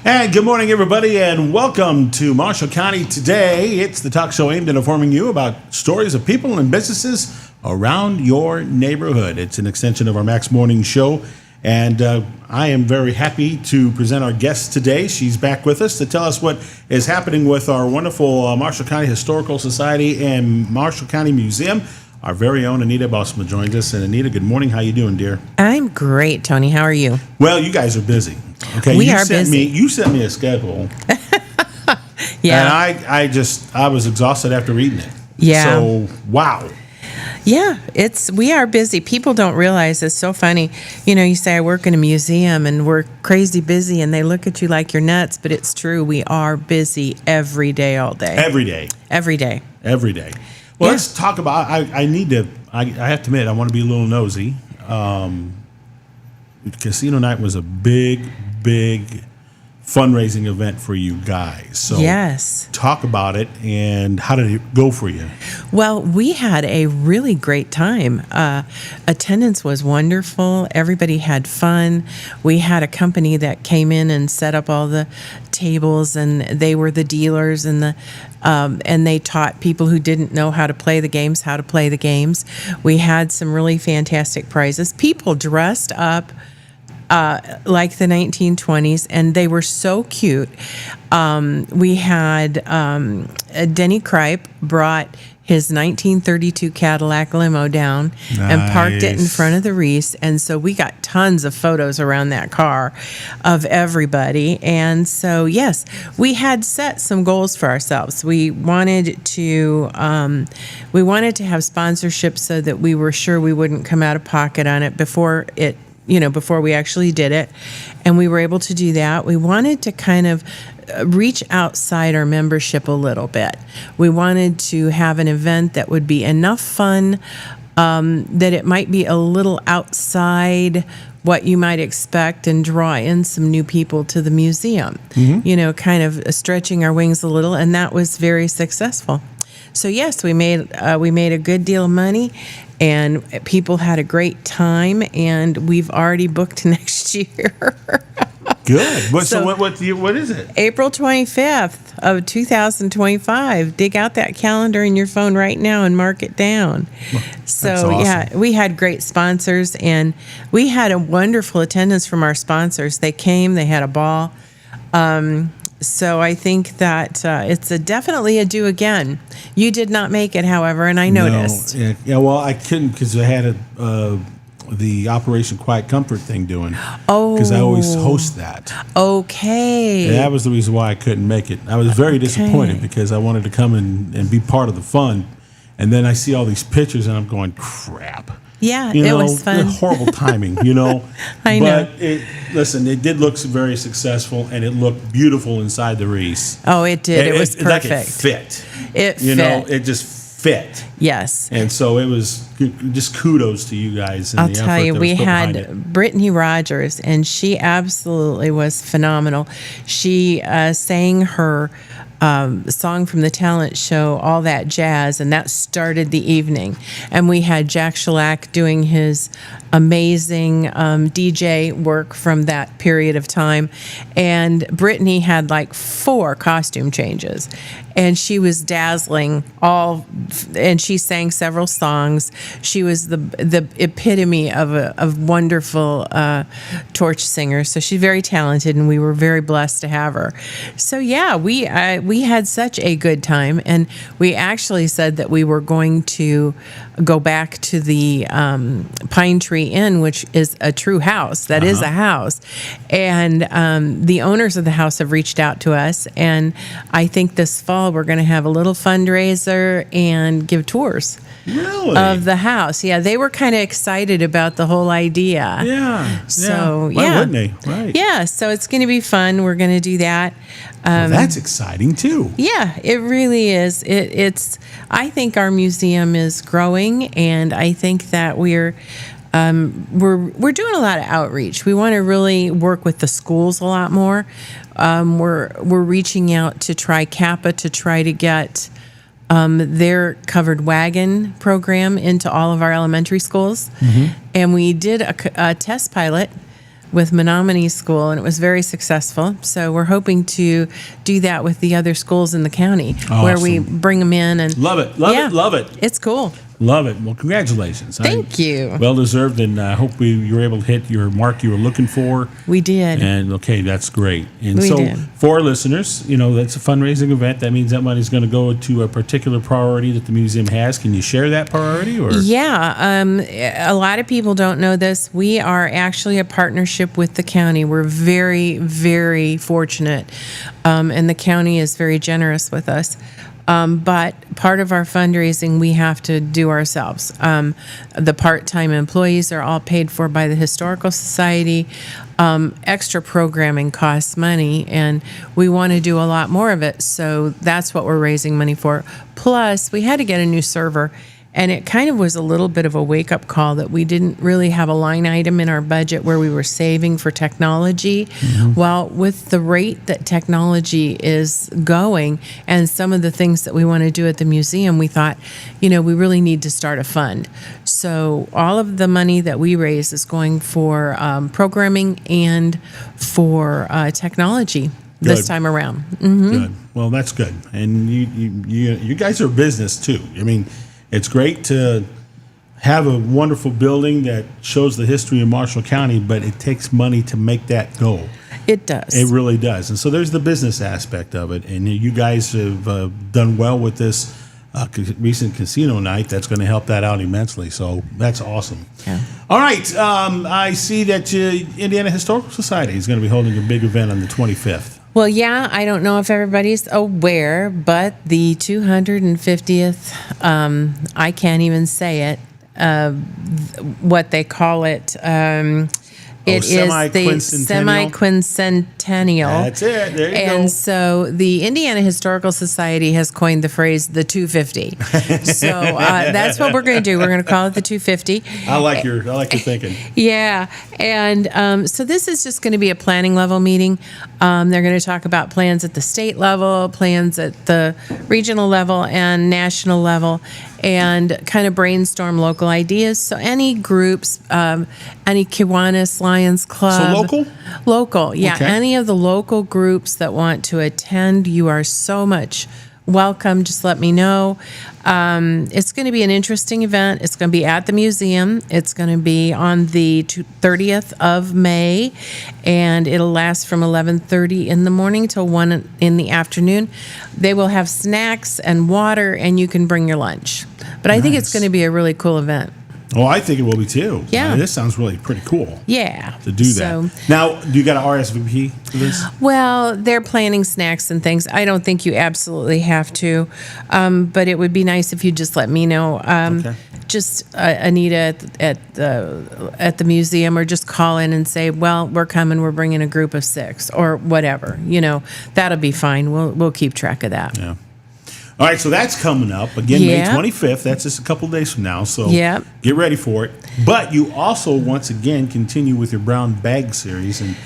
And good morning, everybody, and welcome to Marshall County Today. It's the talk show aimed at informing you about stories of people and businesses around your neighborhood. It's an extension of our Max Morning Show, and I am very happy to present our guest today. She's back with us to tell us what is happening with our wonderful Marshall County Historical Society and Marshall County Museum. Our very own Anita Boetsma joins us. And Anita, good morning. How you doing, dear? I'm great, Tony. How are you? Well, you guys are busy. Okay, we are busy. You sent me a schedule. Yeah. And I was exhausted after reading it. Yeah. So, wow. Yeah, we are busy. People don't realize it's so funny. You know, you say I work in a museum and we're crazy busy and they look at you like you're nuts, but it's true. We are busy every day, all day. Every day. Every day. Every day. Well, let's talk about, I have to admit, I want to be a little nosy. Casino night was a big fundraising event for you guys. So yes. Talk about it, and how did it go for you? Well, we had a really great time. Attendance was wonderful. Everybody had fun. We had a company that came in and set up all the tables, and they were the dealers, and they taught people who didn't know how to play the games how to play the games. We had some really fantastic prizes. People dressed up like the 1920s, and they were so cute. We had Denny Kripe brought his 1932 Cadillac limo down and parked it in front of the Reese, and so we got tons of photos around that car of everybody. And so yes, we had set some goals for ourselves. We wanted to have sponsorship so that we were sure we wouldn't come out of pocket on it before we actually did it, and we were able to do that. We wanted to kind of reach outside our membership a little bit. We wanted to have an event that would be enough fun that it might be a little outside what you might expect and draw in some new people to the museum. Mm-hmm. Kind of stretching our wings a little, and that was very successful. So yes, we made a good deal of money, and people had a great time, and we've already booked next year. Good. So what is it? April 25th of 2025. Dig out that calendar in your phone right now and mark it down. Well, so awesome. Yeah, we had great sponsors, and we had a wonderful attendance from our sponsors. They came, they had a ball. So I think that it's definitely a do again. You did not make it, however, and I noticed. No, yeah, well, I couldn't because I had the Operation Quiet Comfort thing doing. Oh. Because I always host that. Okay. And that was the reason why I couldn't make it. I was very disappointed because I wanted to come and be part of the fun. And then I see all these pictures and I'm going, crap. Yeah, it was fun. Horrible timing, I know. But it did look very successful, and it looked beautiful inside the Reese. Oh, it did. It was perfect. Like it fit. It fit. It just fit. Yes. And so it was just kudos to you guys. I'll tell you, we had Brittany Rogers, and she absolutely was phenomenal. She sang her song from the talent show, All That Jazz, and that started the evening. And we had Jack Shellac doing his amazing DJ work from that period of time. And Brittany had like 4 costume changes. And she was dazzling and she sang several songs. She was the epitome of a wonderful torch singer. So she's very talented, and we were very blessed to have her. So yeah, we had such a good time, and we actually said that we were going to go back to the Pine Tree Inn, which is a true house. That is a house. And the owners of the house have reached out to us, and I think this fall we're going to have a little fundraiser and give tours. Really? Of the house. Yeah, they were kind of excited about the whole idea. Yeah. So, Why wouldn't they? Right. Yeah, so it's going to be fun. We're going to do that. Well, that's exciting, too. Yeah, it really is. I think our museum is growing, and I think that we're doing a lot of outreach. We want to really work with the schools a lot more. We're reaching out to Tri-Kappa to try to get their covered wagon program into all of our elementary schools. Mm-hmm. And we did a test pilot with Menominee School, and it was very successful. So we're hoping to do that with the other schools in the county, where we bring them in and love it, love it. It's cool. Love it. Well, congratulations. Thank you. Well deserved, and I hope you were able to hit your mark you were looking for. We did. And okay, that's great. And we so did. for our listeners, that's a fundraising event. That means that money's going to go to a particular priority that the museum has. Can you share that priority? Or Yeah. A lot of people don't know this. We are actually a partnership with the county. We're very, very fortunate, and the county is very generous with us. But part of our fundraising we have to do ourselves. The part-time employees are all paid for by the Historical Society. Extra programming costs money, and we want to do a lot more of it. So that's what we're raising money for. Plus, we had to get a new server. And it kind of was a little bit of a wake-up call that we didn't really have a line item in our budget where we were saving for technology. Mm-hmm. Well, with the rate that technology is going and some of the things that we want to do at the museum, we thought, we really need to start a fund. So all of the money that we raise is going for programming and for technology. Good. This time around. Mm-hmm. Good. Well, that's good. And you guys are business, too. I mean, it's great to have a wonderful building that shows the history of Marshall County, but it takes money to make that go. It does. It really does. And so there's the business aspect of it. And you guys have done well with this recent casino night. That's going to help that out immensely. So that's awesome. Yeah. All right. I see that Indiana Historical Society is going to be holding a big event on the 25th. Well, yeah, I don't know if everybody's aware, but the 250th, I can't even say it, what they call it. It is the semi-quincentennial. That's it. There you go. And so the Indiana Historical Society has coined the phrase the 250. So that's what we're going to do. We're going to call it the 250. I like your thinking. Yeah. And so this is just going to be a planning level meeting. They're going to talk about plans at the state level, plans at the regional level and national level, and kind of brainstorm local ideas. So any groups, any Kiwanis Lions Club. So local? Local, yeah. Okay. Any of the local groups that want to attend, you are so much welcome. Just let me know. It's going to be an interesting event. It's going to be at the museum. It's going to be on the 30th of May, and it'll last from 11:30 in the morning till 1 in the afternoon. They will have snacks and water, and you can bring your lunch. But I think it's going to be a really cool event. Oh, I think it will be too. Yeah. I mean, this sounds really pretty cool. Yeah. To do that. Now, do you got an RSVP for this? Well, they're planning snacks and things. I don't think you absolutely have to, but it would be nice if you just let me know. Okay. Just Anita at the museum, or just call in and say, well, we're coming. We're bringing a group of 6 or whatever. That'll be fine. We'll keep track of that. Yeah. All right, so that's coming up. Again, Yeah. May 25th. That's just a couple of days from now. So Yep. get ready for it. But you also, once again, continue with your brown bag series. And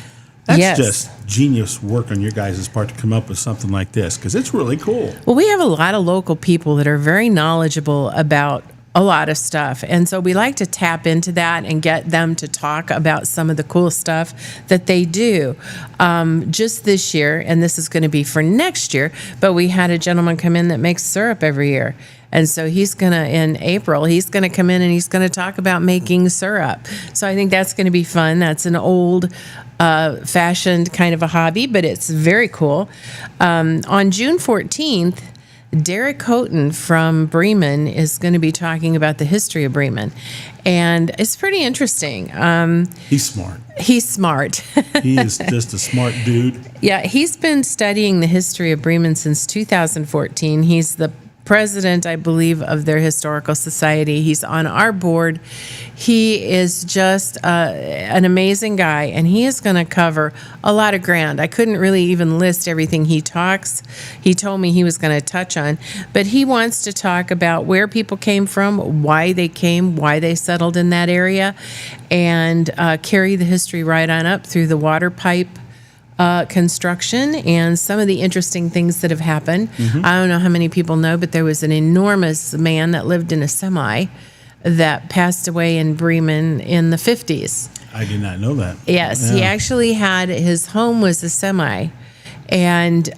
that's Yes. just genius work on your guys' part to come up with something like this, because it's really cool. Well, we have a lot of local people that are very knowledgeable about a lot of stuff. And so we like to tap into that and get them to talk about some of the cool stuff that they do. Just this year, and this is going to be for next year, but we had a gentleman come in that makes syrup every year. And so in April, he's going to come in and he's going to talk about making syrup. So I think that's going to be fun. That's an old fashioned kind of a hobby, but it's very cool. On June 14th, Derek Houghton from Bremen is going to be talking about the history of Bremen. And it's pretty interesting. He's smart. He's smart. He is just a smart dude. Yeah, he's been studying the history of Bremen since 2014. He's the president, I believe, of their historical society. He's on our board. He is just an amazing guy, and he is going to cover a lot of ground. I couldn't really even list everything he told me he was going to touch on, but he wants to talk about where people came from, why they came, why they settled in that area, and carry the history right on up through the water pipe construction and some of the interesting things that have happened. Mm-hmm. I don't know how many people know, but there was an enormous man that lived in a semi that passed away in Bremen in the 50s. I did not know that. Yes, he actually had, his home was a semi. And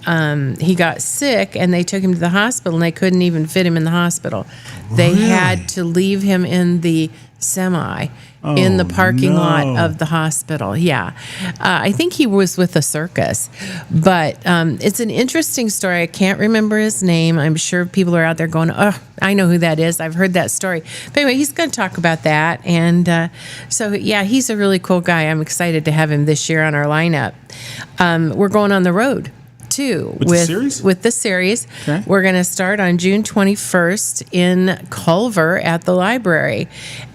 he got sick, and they took him to the hospital, and they couldn't even fit him in the hospital. They Really? had to leave him in the semi in the parking lot of the hospital. Yeah. I think he was with a circus. But it's an interesting story. I can't remember his name. I'm sure people are out there going, oh, I know who that is. I've heard that story. But anyway, he's going to talk about that. And so, yeah, he's a really cool guy. I'm excited to have him this year on our lineup. We're going on the road too with the series. Okay. We're going to start on June 21st in Culver at the library,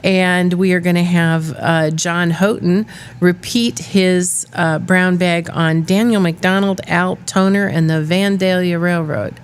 and we are going to have John Houghton repeat his brown bag on Daniel MacDonald, Al Toner, and the Vandalia Railroad.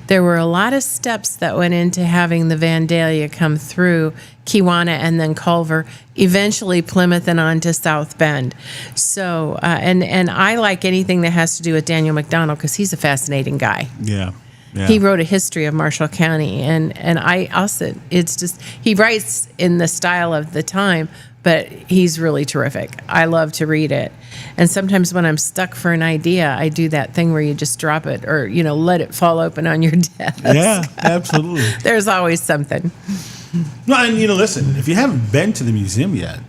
There were a lot of steps that went into having the Vandalia come through Kewanee and then Culver, eventually Plymouth and on to South Bend. So, and I like anything that has to do with Daniel MacDonald because he's a fascinating guy. Yeah. Yeah. He wrote a history of Marshall County, and I also, it's just, he writes in the style of the time, but he's really terrific. I love to read it. And sometimes when I'm stuck for an idea, I do that thing where you just drop it or, let it fall open on your desk. Yeah, absolutely. There's always something. No, and listen, if you haven't been to the museum yet,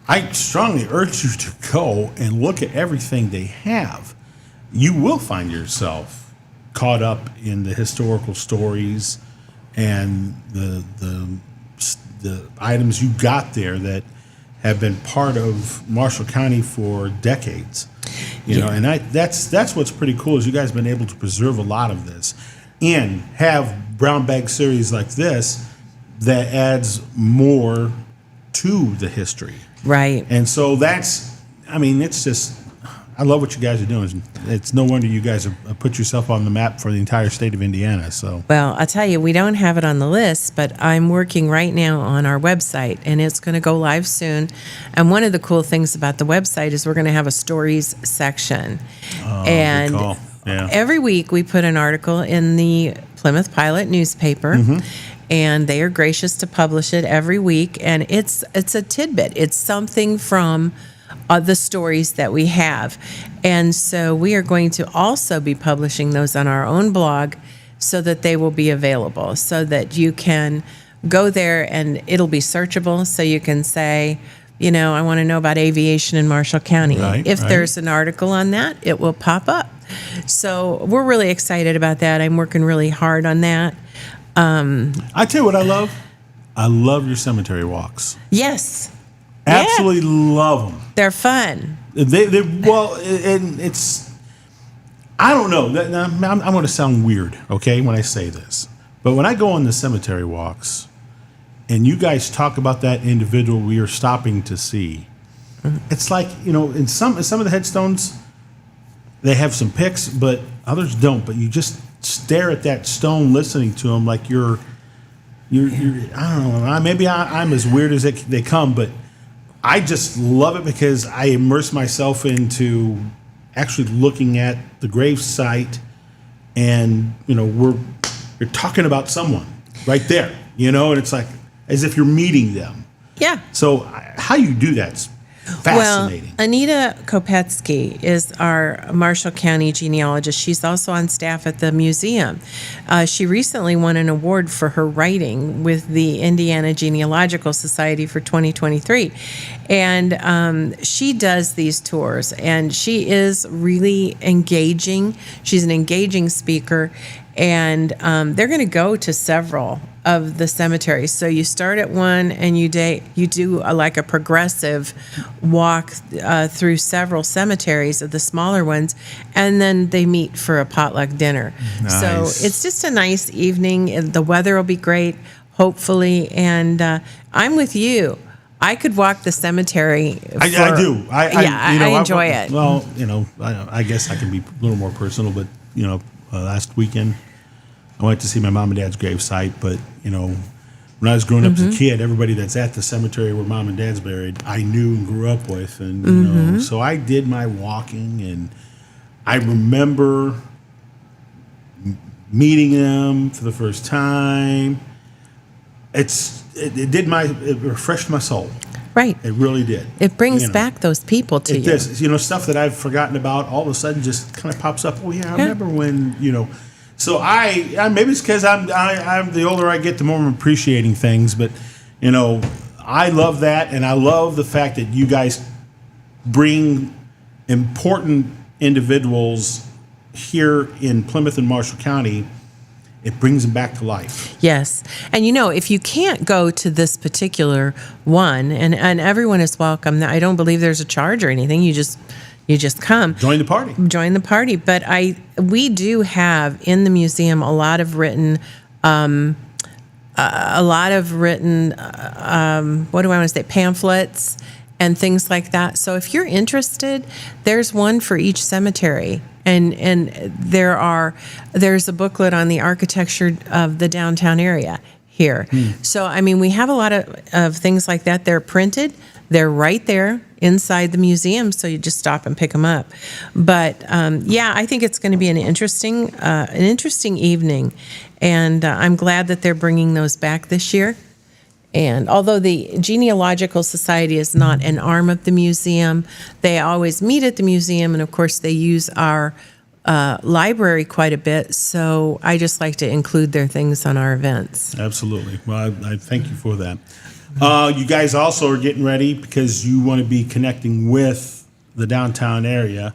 I strongly urge you to go and look at everything they have. You will find yourself caught up in the historical stories and the items you got there that have been part of Marshall County for decades. You know, and that's what's pretty cool is you guys have been able to preserve a lot of this and have brown bag series like this that adds more to the history. Right. And so it's just, I love what you guys are doing. It's no wonder you guys have put yourself on the map for the entire state of Indiana. So, well, I'll tell you, we don't have it on the list, but I'm working right now on our website, and it's going to go live soon. And one of the cool things about the website is we're going to have a stories section. And good call. Yeah. Every week we put an article in the Plymouth Pilot newspaper. And they are gracious to publish it every week. And it's a tidbit. It's something from the stories that we have. And so we are going to also be publishing those on our own blog so that they will be available, so that you can go there and it'll be searchable. So you can say, I want to know about aviation in Marshall County. Right, if there's an article on that, it will pop up. So we're really excited about that. I'm working really hard on that. I tell you what I love. I love your cemetery walks. Yes. Absolutely love them. They're fun. And it's, I don't know. I'm going to sound weird, okay, when I say this. But when I go on the cemetery walks and you guys talk about that individual we are stopping to see, it's like, in some of the headstones, they have some pics, but others don't. But you just stare at that stone listening to them like you're I don't know. Maybe I'm as weird as they come, but I just love it because I immerse myself into actually looking at the grave site, and you're talking about someone right there, and it's like as if you're meeting them. Yeah. So how you do that's fascinating. Well, Anita Kopetsky is our Marshall County genealogist. She's also on staff at the museum. She recently won an award for her writing with the Indiana Genealogical Society for 2023. And she does these tours, and she is really engaging. She's an engaging speaker, and they're going to go to several of the cemeteries. So you start at one, and you do like a progressive walk through several cemeteries of the smaller ones, and then they meet for a potluck dinner. Nice. So it's just a nice evening. The weather will be great, hopefully, and I'm with you. I could walk the cemetery. I do. I enjoy it. Well, I guess I can be a little more personal, but last weekend I went to see my mom and dad's grave site. But when I was growing up as a kid, everybody that's at the cemetery where mom and dad's buried, I knew and grew up with, and so I did my walking, and I remember meeting them for the first time. It refreshed my soul. Right. It really did. It brings You know, back those people to it you. does. You know, stuff that I've forgotten about all of a sudden just kind of pops up. Oh yeah, I remember when, you know. So I maybe it's because I'm the older I get, the more I'm appreciating things. But you know, I love that, and I love the fact that you guys bring important individuals here in Plymouth and Marshall County. It brings them back to life. Yes. And you know, if you can't go to this particular one, and everyone is welcome, I don't believe there's a charge or anything. You just come. Join the party. Join the party. But we do have in the museum a lot of written what do I want to say, pamphlets and things like that. So if you're interested, there's one for each cemetery. And there's a booklet on the architecture of the downtown area here. So, I mean, we have a lot of things like that. They're printed. They're right there inside the museum, so you just stop and pick them up. But, I think it's going to be an interesting evening. And I'm glad that they're bringing those back this year. And although the Genealogical Society is not an arm of the museum, they always meet at the museum, and of course they use our library quite a bit. So I just like to include their things on our events. Absolutely. Well, I thank you for that. You guys also are getting ready because you want to be connecting with the downtown area.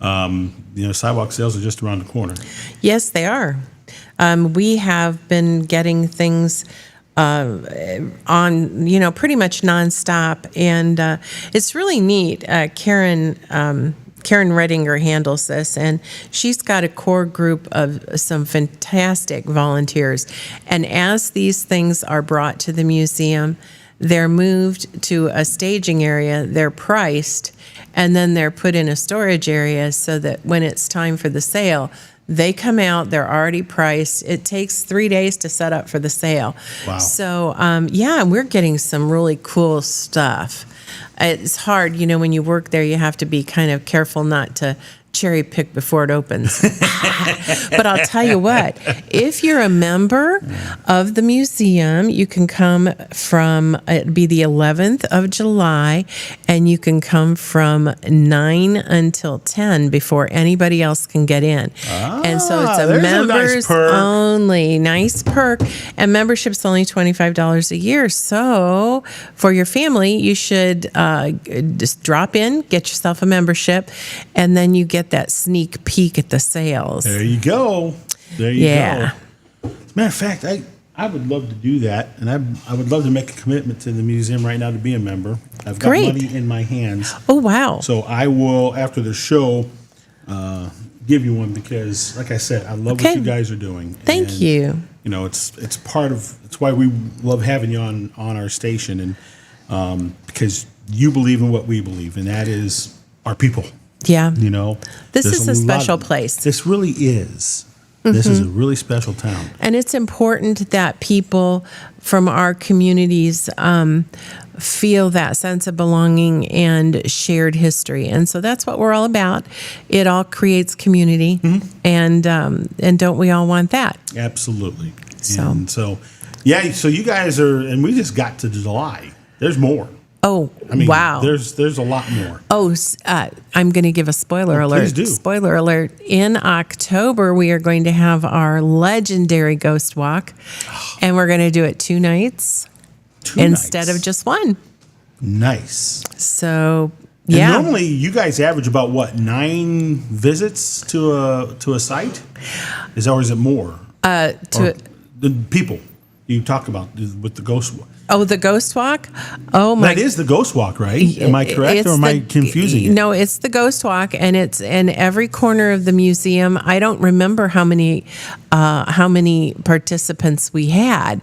Sidewalk sales are just around the corner. Yes, they are. We have been getting things on, pretty much nonstop. And it's really neat. Karen Redinger handles this, and she's got a core group of some fantastic volunteers. And as these things are brought to the museum, they're moved to a staging area, they're priced, and then they're put in a storage area so that when it's time for the sale, they come out, they're already priced. It takes 3 days to set up for the sale. Wow. So, we're getting some really cool stuff. It's hard, when you work there, you have to be kind of careful not to cherry pick before it opens. But I'll tell you what, if you're a member of the museum, you can come from, it'd be the 11th of July, and you can come from 9 until 10 before anybody else can get in. And so it's a members only, nice perk, and membership's only $25 a year. So for your family, you should just drop in, get yourself a membership, and then you get that sneak peek at the sales. There you go. There you go. As a matter of fact, I would love to do that, and I would love to make a commitment to the museum right now to be a member. I've got money in my hands. Oh, wow. So I will, after the show, give you one because, like I said, I love what you guys are doing. Thank you. It's part of, it's why we love having you on our station, and because you believe in what we believe, and that is our people. Yeah. This There's is a special place. This really is. This is a really special town. And it's important that people from our communities feel that sense of belonging and shared history. And so that's what we're all about. It all creates community. And don't we all want that? Absolutely. So you guys are, and we just got to July. There's more. Oh, wow. There's a lot more. Oh, I'm going to give a spoiler alert. Please do. Spoiler alert. In October, we are going to have our legendary Ghost Walk, and we're going to do it 2 nights instead of just one. Nice. So, and normally, you guys average about, 9 visits to a site? Or is it more? The people you talk about with the Ghost Walk. Oh, the Ghost Walk? Oh my! That is the Ghost Walk, right? Am I correct, or am I confusing it? No, it's the Ghost Walk, and it's in every corner of the museum. I don't remember how many participants we had,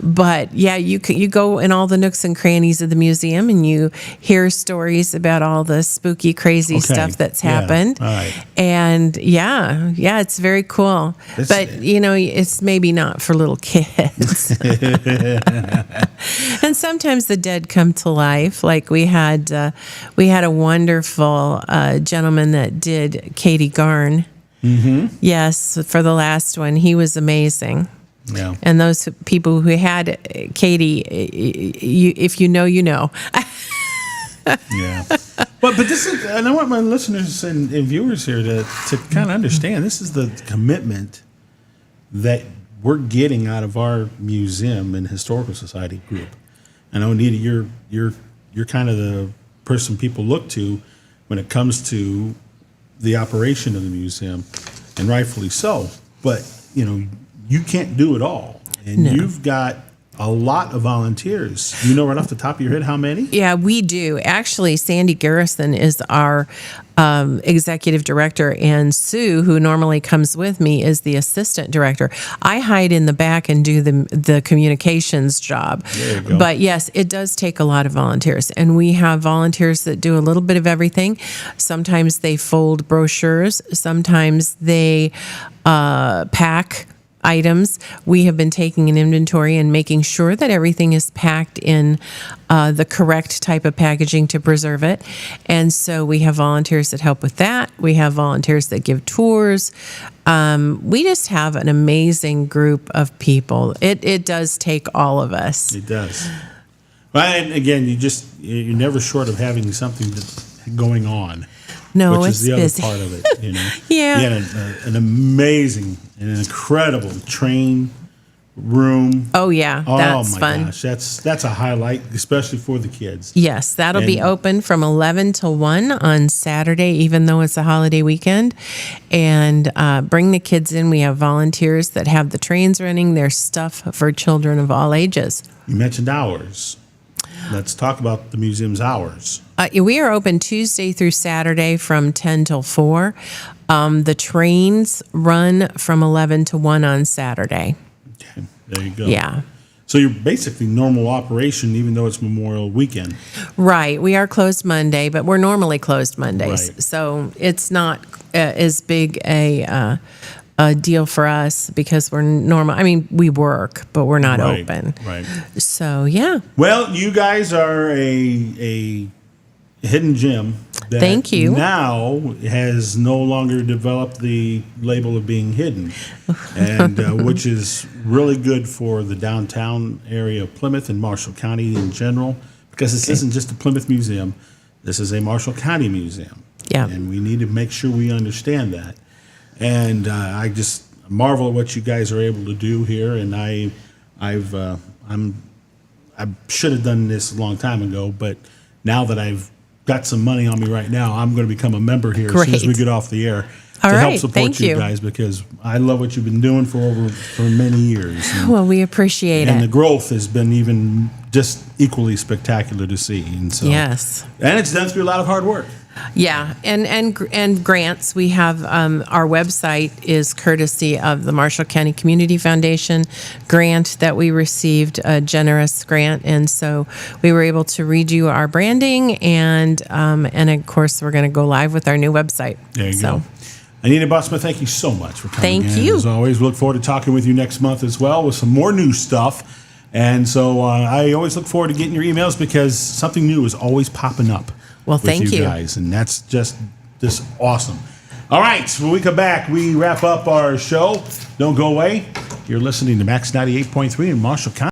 but yeah, you go in all the nooks and crannies of the museum, and you hear stories about all the spooky, crazy stuff that's happened. All right. And it's very cool. But it's maybe not for little kids. And sometimes the dead come to life. Like we had a wonderful gentleman that did Katie Garn. Mm-hmm. Yes, for the last one, he was amazing. Yeah. And those people who had Katie, if you know, you know. Yeah. But this is, and I want my listeners and viewers here to kind of understand this is the commitment that we're getting out of our museum and historical society group. I know, Anita, you're kind of the person people look to when it comes to the operation of the museum, and rightfully so. But you can't do it all, and you've got a lot of volunteers. You know right off the top of your head how many? Yeah, we do. Actually, Sandy Garrison is our executive director, and Sue, who normally comes with me, is the assistant director. I hide in the back and do the communications job. There you go. But yes, it does take a lot of volunteers, and we have volunteers that do a little bit of everything. Sometimes they fold brochures. Sometimes they pack items. We have been taking an inventory and making sure that everything is packed in the correct type of packaging to preserve it. And so we have volunteers that help with that. We have volunteers that give tours. We just have an amazing group of people. It does take all of us. It does. Well, and again, you're never short of having something going on. No, which it's is the busy. other part of it, Yeah. You had an amazing and an incredible train room. Oh yeah, that's my fun. gosh, that's a highlight, especially for the kids. Yes, that'll be open from 11 to 1 on Saturday, even though it's a holiday weekend. And bring the kids in. We have volunteers that have the trains running. There's stuff for children of all ages. You mentioned hours. Let's talk about the museum's hours. We are open Tuesday through Saturday from 10 till 4. The trains run from 11 to 1 on Saturday. Okay, there you go. Yeah. So you're basically normal operation, even though it's Memorial Weekend. Right. We are closed Monday, but we're normally closed Mondays. Right. So it's not as big a deal for us because we're normal. I mean, we work, but we're not open. Right. So, yeah. Well, you guys are a hidden gem that Thank you. now has no longer developed the label of being hidden, and which is really good for the downtown area of Plymouth and Marshall County in general, because this isn't just a Plymouth museum. This is a Marshall County museum. Yeah. And we need to make sure we understand that. And I just marvel at what you guys are able to do here. And I should have done this a long time ago, but now that I've got some money on me right now, I'm going to become a member here as soon as we Great. get off the air All to help right, support thank you you. guys, because I love what you've been doing for many years. Well, we appreciate And the it. growth has been even just equally spectacular to see. And so, Yes. and it's done through a lot of hard work. Yeah, and grants. We have our website is courtesy of the Marshall County Community Foundation grant that we received, a generous grant, and so we were able to redo our branding, and of course we're going to go live with our new website. There you go. Anita Boetsma, thank you so much for coming Thank in. you. As always, we look forward to talking with you next month as well with some more new stuff. And so I always look forward to getting your emails because something new is always popping up. Well, with thank you. guys, and that's just awesome. All right, when we come back, we wrap up our show. Don't go away. You're listening to Max 98.3 in Marshall County.